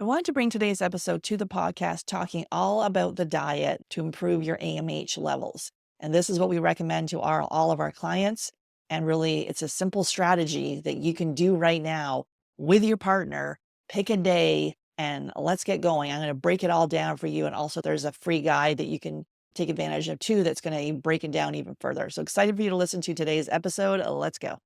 I wanted to bring today's episode to the podcast talking all about the diet to improve your AMH levels. And this is what we recommend to all of our clients. And really, it's a simple strategy that you can do right now with your partner. Pick a day and let's get going. I'm going to break it all down for you. And also, there's a free guide that you can take advantage of too that's going to break it down even further. So excited for you to listen to today's episode. Let's go.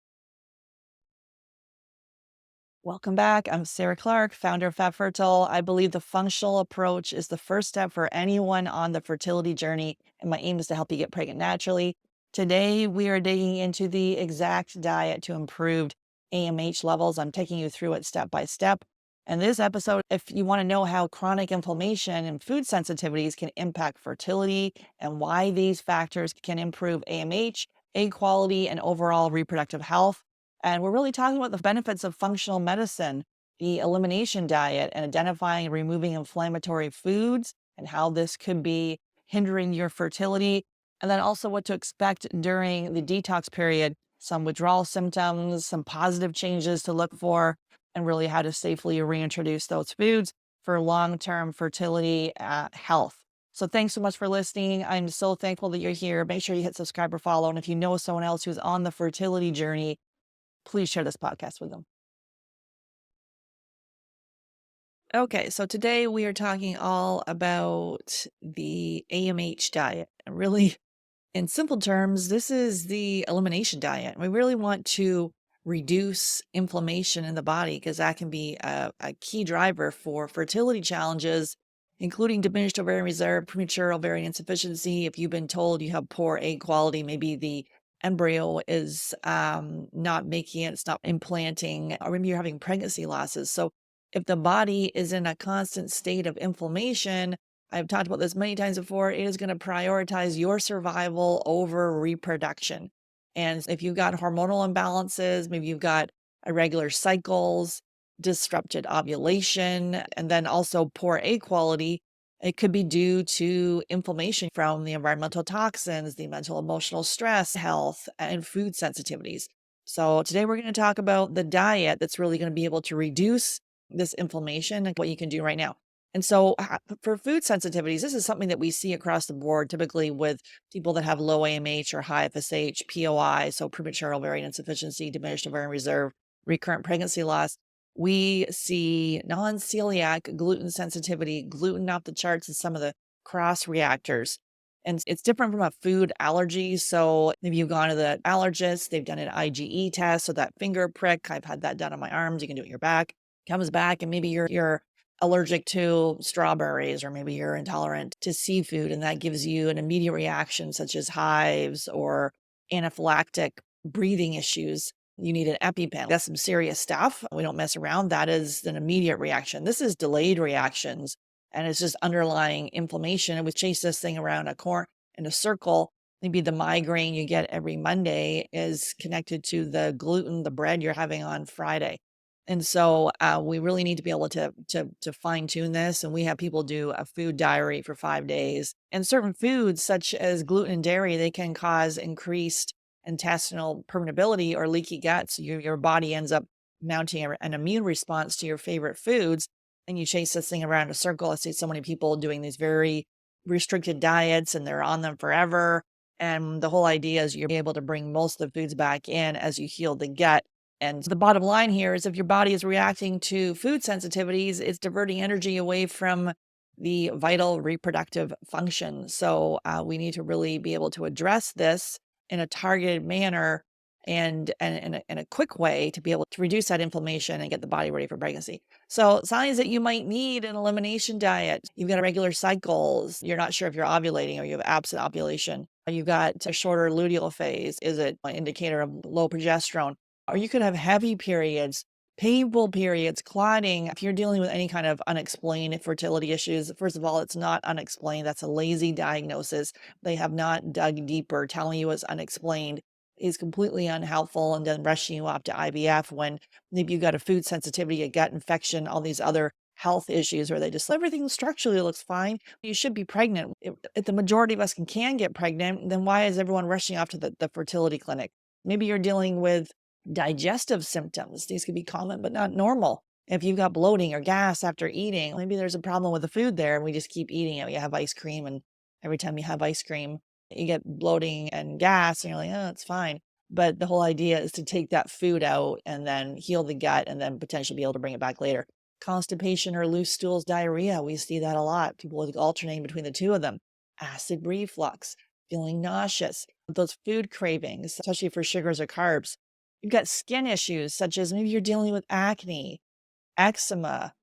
Welcome back. I'm Sarah Clark, founder of Fab Fertile. I believe the functional approach is the first step for anyone on the fertility journey, and my aim is to help you get pregnant naturally. Today, we are digging into the exact diet to improve AMH levels. I'm taking you through it step by step. And this episode, if you want to know how chronic inflammation and food sensitivities can impact fertility and why these factors can improve AMH, egg quality, and overall reproductive health. And we're really talking about the benefits of functional medicine, the elimination diet, and identifying and removing inflammatory foods and how this could be hindering your fertility. And then also what to expect during the detox period, some withdrawal symptoms, some positive changes to look for, and really how to safely reintroduce those foods for long-term fertility health. So thanks so much for listening. I'm so thankful that you're here. Make sure you hit subscribe or follow. And if you know someone else who's on the fertility journey, please share this podcast with them. Okay, so today we are talking all about the AMH diet. And really, in simple terms, this is the elimination diet. We really want to reduce inflammation in the body because that can be a key driver for fertility challenges, including diminished ovarian reserve, premature ovarian insufficiency. If you've been told you have poor egg quality, maybe the embryo is not making it, it's not implanting, or maybe you're having pregnancy losses. So if the body is in a constant state of inflammation, I've talked about this many times before, it is going to prioritize your survival over reproduction. And if you've got hormonal imbalances, maybe you've got irregular cycles, disrupted ovulation, and then also poor egg quality, it could be due to inflammation from the environmental toxins, the mental emotional stress, health, and food sensitivities. So today we're going to talk about the diet that's really going to be able to reduce this inflammation and what you can do right now. And so for food sensitivities, this is something that we see across the board, typically with people that have low AMH or high FSH, POI, so premature ovarian insufficiency, diminished ovarian reserve, recurrent pregnancy loss. We see non-celiac gluten sensitivity, gluten off the charts is some of the cross reactors. And it's different from a food allergy. So maybe you've gone to the allergist, they've done an IgE test, so that finger prick, I've had that done on my arms, you can do it in your back, comes back, and maybe you're allergic to strawberries, or maybe you're intolerant to seafood, and that gives you an immediate reaction such as hives or anaphylactic breathing issues. You need an EpiPen. That's some serious stuff. We don't mess around. That is an immediate reaction. This is delayed reactions, and it's just underlying inflammation. And we chase this thing around in a circle. Maybe the migraine you get every Monday is connected to the gluten, the bread you're having on Friday. And so we really need to be able to fine tune this. And we have people do a food diary for 5 days. And certain foods, such as gluten and dairy, they can cause increased intestinal permeability or leaky gut. So your body ends up mounting an immune response to your favorite foods. And you chase this thing around a circle. I see so many people doing these very restricted diets and they're on them forever. And the whole idea is you're able to bring most of the foods back in as you heal the gut. And the bottom line here is if your body is reacting to food sensitivities, it's diverting energy away from the vital reproductive function. So we need to really be able to address this in a targeted manner and in a quick way to be able to reduce that inflammation and get the body ready for pregnancy. So signs that you might need an elimination diet. You've got irregular cycles. You're not sure if you're ovulating or you have absent ovulation. You've got a shorter luteal phase. Is it an indicator of low progesterone? Or you could have heavy periods, painful periods, clotting. If you're dealing with any kind of unexplained fertility issues, first of all, it's not unexplained. That's a lazy diagnosis. They have not dug deeper. Telling you it's unexplained is completely unhelpful, and then rushing you off to IVF when maybe you got a food sensitivity, a gut infection, all these other health issues where they just everything structurally looks fine. You should be pregnant. If the majority of us can get pregnant, then why is everyone rushing off to the fertility clinic? Maybe you're dealing with digestive symptoms. These could be common, but not normal. If you've got bloating or gas after eating, maybe there's a problem with the food there and we just keep eating it. You have ice cream, and every time you have ice cream, you get bloating and gas, and you're like, oh, it's fine. But the whole idea is to take that food out and then heal the gut and then potentially be able to bring it back later. Constipation or loose stools, diarrhea, we see that a lot. People alternating between the two of them. Acid reflux, feeling nauseous, those food cravings, especially for sugars or carbs. You've got skin issues, such as maybe you're dealing with acne, eczema,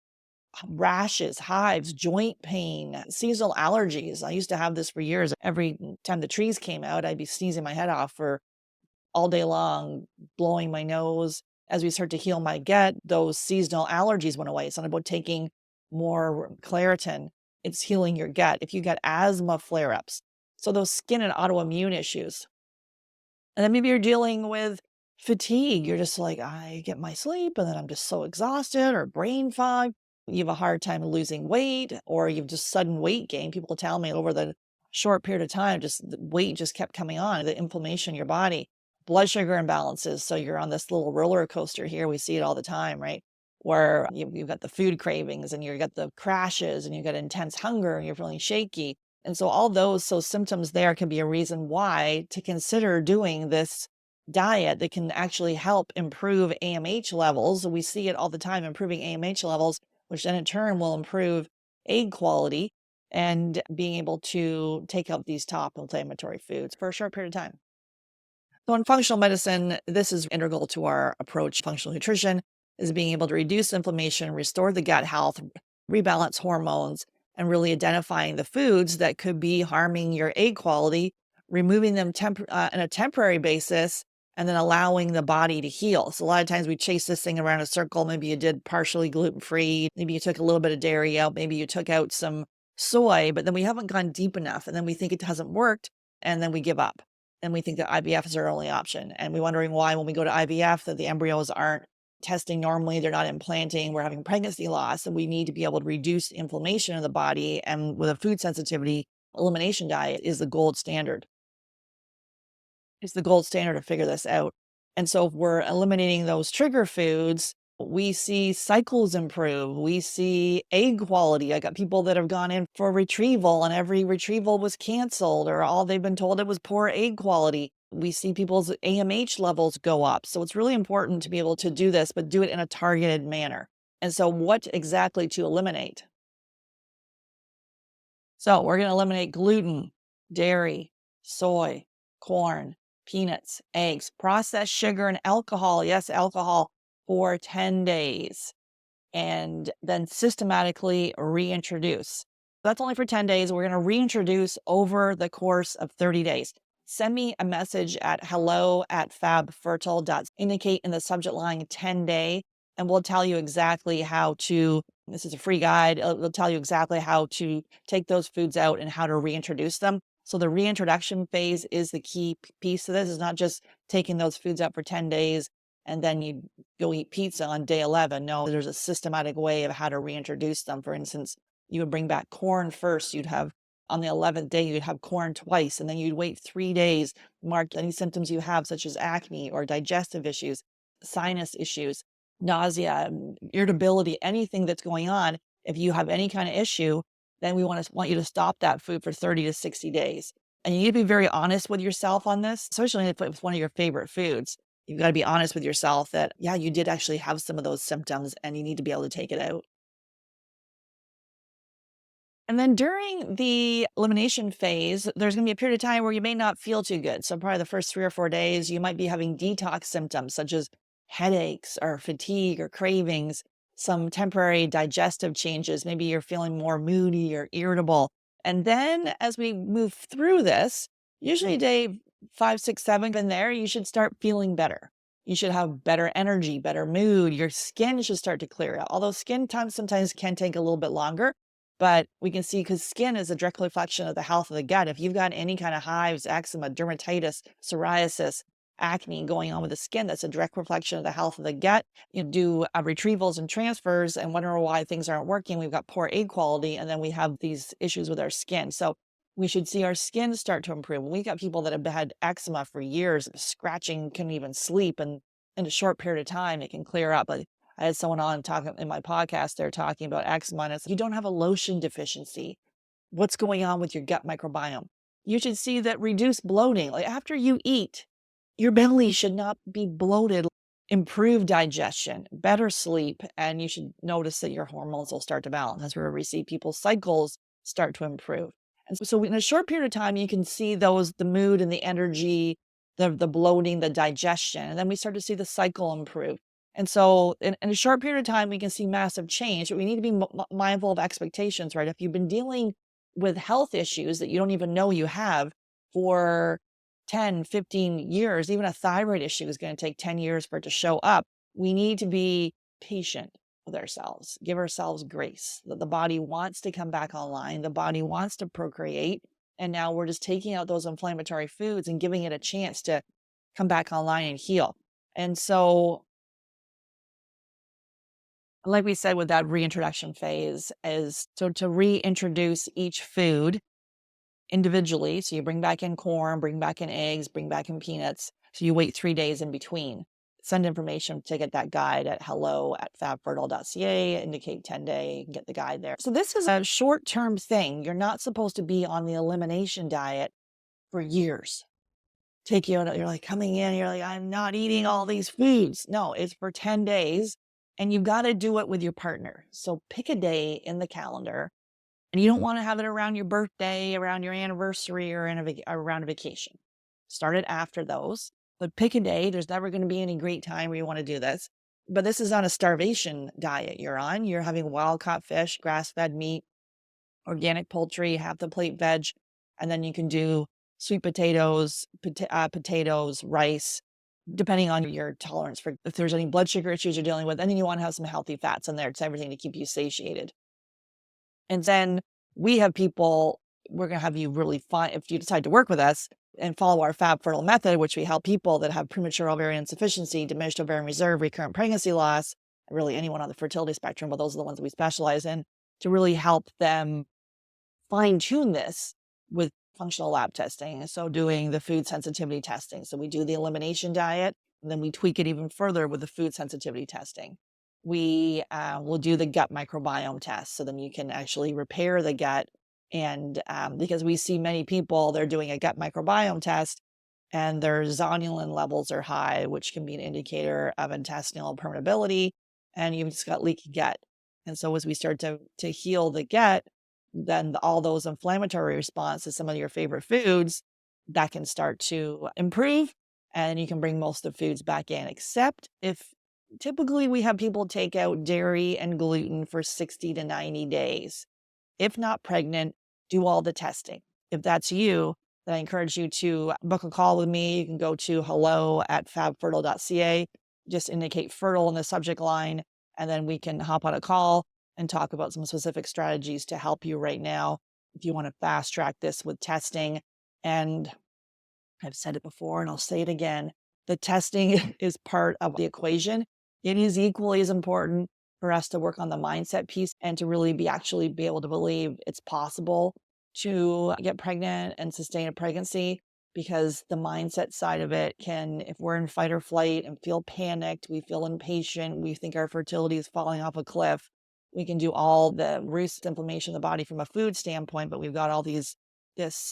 rashes, hives, joint pain, seasonal allergies. I used to have this for years. Every time the trees came out, I'd be sneezing my head off for all day long, blowing my nose. As we start to heal my gut, those seasonal allergies went away. It's not about taking more Claritin. It's healing your gut. If you got asthma flare-ups, so those skin and autoimmune issues. And then maybe you're dealing with fatigue. You're just like, I get my sleep and then I'm just so exhausted, or brain fog. You have a hard time losing weight, or you've just sudden weight gain. People tell me over the short period of time, just the weight just kept coming on, the inflammation in your body, blood sugar imbalances. So you're on this little roller coaster here. We see it all the time, right? Where you've got the food cravings and you've got the crashes and you've got intense hunger and you're feeling shaky. And so all those symptoms there can be a reason why to consider doing this diet that can actually help improve AMH levels. We see it all the time, improving AMH levels, which then in turn will improve egg quality and being able to take out these top inflammatory foods for a short period of time. So in functional medicine, this is integral to our approach. Functional nutrition is being able to reduce inflammation, restore the gut health, rebalance hormones, and really identifying the foods that could be harming your egg quality, removing them on a temporary basis, and then allowing the body to heal. So a lot of times we chase this thing around a circle. Maybe you did partially gluten-free. Maybe you took a little bit of dairy out. Maybe you took out some soy, but then we haven't gone deep enough. And then we think it hasn't worked. And then we give up. And we think that IVF is our only option. And we're wondering why when we go to IVF that the embryos aren't testing normally, they're not implanting, we're having pregnancy loss, and we need to be able to reduce the inflammation in the body. And with a food sensitivity, elimination diet is the gold standard. It's the gold standard to figure this out. And so if we're eliminating those trigger foods, we see cycles improve. We see egg quality. I got people that have gone in for retrieval and every retrieval was canceled, or all they've been told it was poor egg quality. We see people's AMH levels go up. So it's really important to be able to do this, but do it in a targeted manner. And so what exactly to eliminate? So we're going to eliminate gluten, dairy, soy, corn, peanuts, eggs, processed sugar, and alcohol. Yes, alcohol for 10 days. And then systematically reintroduce. That's only for 10 days. We're going to reintroduce over the course of 30 days. Send me a message at hello@fabfertile. Indicate in the subject line 10 day, and we'll tell you exactly how to. This is a free guide. It'll tell you exactly how to take those foods out and how to reintroduce them. So the reintroduction phase is the key piece of this. It's not just taking those foods out for 10 days and then you go eat pizza on day 11. No, there's a systematic way of how to reintroduce them. For instance, you would bring back corn first. You'd have on the 11th day, you'd have corn twice, and then you'd wait 3 days, mark any symptoms you have, such as acne or digestive issues, sinus issues, nausea, irritability, anything that's going on. If you have any kind of issue, then we want you to stop that food for 30 to 60 days. And you need to be very honest with yourself on this, especially if it's one of your favorite foods. You've got to be honest with yourself that, yeah, you did actually have some of those symptoms and you need to be able to take it out. And then during the elimination phase, there's going to be a period of time where you may not feel too good. So, probably the first 3 or 4 days, you might be having detox symptoms such as headaches or fatigue or cravings, some temporary digestive changes. Maybe you're feeling more moody or irritable. And then as we move through this, usually day 5, 6, 7, in there, you should start feeling better. You should have better energy, better mood. Your skin should start to clear out. Although skin time sometimes can take a little bit longer, but we can see because skin is a direct reflection of the health of the gut. If you've got any kind of hives, eczema, dermatitis, psoriasis, acne going on with the skin, that's a direct reflection of the health of the gut. You do retrievals and transfers and wonder why things aren't working. We've got poor egg quality, and then we have these issues with our skin. So we should see our skin start to improve. We got people that have had eczema for years, scratching, couldn't even sleep, and in a short period of time, it can clear up. But I had someone on talking in my podcast, they're talking about eczema, and it's, you don't have a lotion deficiency. What's going on with your gut microbiome? You should see that reduced bloating. Like after you eat, your belly should not be bloated. Improve digestion, better sleep, and you should notice that your hormones will start to balance. That's where we see people's cycles start to improve. And so in a short period of time, you can see those, the mood and the energy, the bloating, the digestion, and then we start to see the cycle improve. And so in a short period of time, we can see massive change, but we need to be mindful of expectations, right? If you've been dealing with health issues that you don't even know you have for 10, 15 years, even a thyroid issue is going to take 10 years for it to show up. We need to be patient with ourselves, give ourselves grace that the body wants to come back online. The body wants to procreate. And now we're just taking out those inflammatory foods and giving it a chance to come back online and heal. And so, like we said, with that reintroduction phase is so to reintroduce each food individually. So you bring back in corn, bring back in eggs, bring back in peanuts. So you wait 3 days in between. Send information to get that guide at hello@fabfertile.ca, indicate 10-day, you can get the guide there. So this is a short-term thing. You're not supposed to be on the elimination diet for years. Take you, you're like coming in, you're like, I'm not eating all these foods. No, it's for 10 days and you've got to do it with your partner. So pick a day in the calendar. And you don't want to have it around your birthday, around your anniversary, or around a vacation. Start it after those, but pick a day. There's never going to be any great time where you want to do this. But this is not a starvation diet you're on. You're having wild-caught fish, grass-fed meat, organic poultry, half the plate veg, and then you can do sweet potatoes, potatoes, rice, depending on your tolerance for if there's any blood sugar issues you're dealing with. And then you want to have some healthy fats in there. It's everything to keep you satiated. And then we have people, we're going to have you really find, if you decide to work with us and follow our Fab Fertile Method, which we help people that have premature ovarian insufficiency, diminished ovarian reserve, recurrent pregnancy loss, really anyone on the fertility spectrum, but those are the ones that we specialize in, to really help them fine tune this with functional lab testing. So doing the food sensitivity testing. So we do the elimination diet, and then we tweak it even further with the food sensitivity testing. We will do the gut microbiome test. So then you can actually repair the gut. And because we see many people, they're doing a gut microbiome test and their zonulin levels are high, which can be an indicator of intestinal permeability. And you've just got leaky gut. And so as we start to heal the gut, then all those inflammatory responses, some of your favorite foods, that can start to improve. And you can bring most of the foods back in, except if typically we have people take out dairy and gluten for 60 to 90 days. If not pregnant, do all the testing. If that's you, then I encourage you to book a call with me. You can go to hello@fabfertile.ca, just indicate fertile in the subject line, and then we can hop on a call and talk about some specific strategies to help you right now if you want to fast track this with testing. And I've said it before and I'll say it again, the testing is part of the equation. It is equally as important for us to work on the mindset piece and to really actually be able to believe it's possible to get pregnant and sustain a pregnancy, because the mindset side of it can, if we're in fight or flight and feel panicked, we feel impatient, we think our fertility is falling off a cliff, we can do all the recent inflammation of the body from a food standpoint, but we've got all this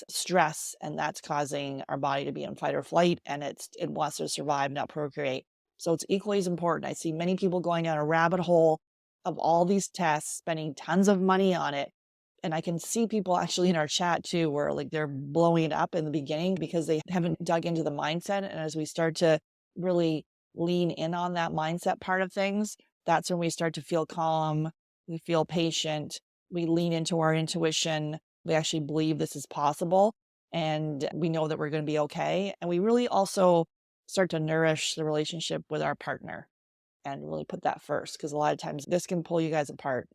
stress, and that's causing our body to be in fight or flight, and it wants to survive, not procreate. So it's equally as important. I see many people going down a rabbit hole of all these tests, spending tons of money on it. And I can see people actually in our chat too, where like they're blowing it up in the beginning because they haven't dug into the mindset. And as we start to really lean in on that mindset part of things, that's when we start to feel calm, we feel patient, we lean into our intuition, we actually believe this is possible, and we know that we're going to be okay. And we really also start to nourish the relationship with our partner and really put that first, because a lot of times this can pull you guys apart.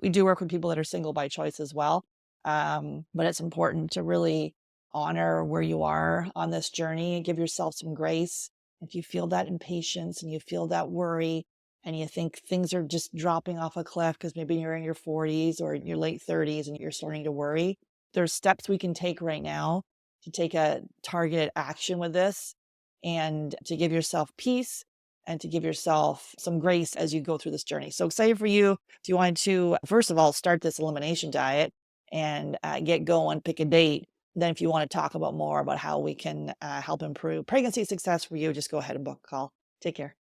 We do work with people that are single by choice as well, but it's important to really honor where you are on this journey and give yourself some grace. If you feel that impatience and you feel that worry and you think things are just dropping off a cliff because maybe you're in your 40s or your late 30s and you're starting to worry, there's steps we can take right now to take a targeted action with this and to give yourself peace and to give yourself some grace as you go through this journey. So excited for you. If you want to, first of all, start this elimination diet and get going, pick a date. Then if you want to talk about more about how we can help improve pregnancy success for you, just go ahead and book a call. Take care.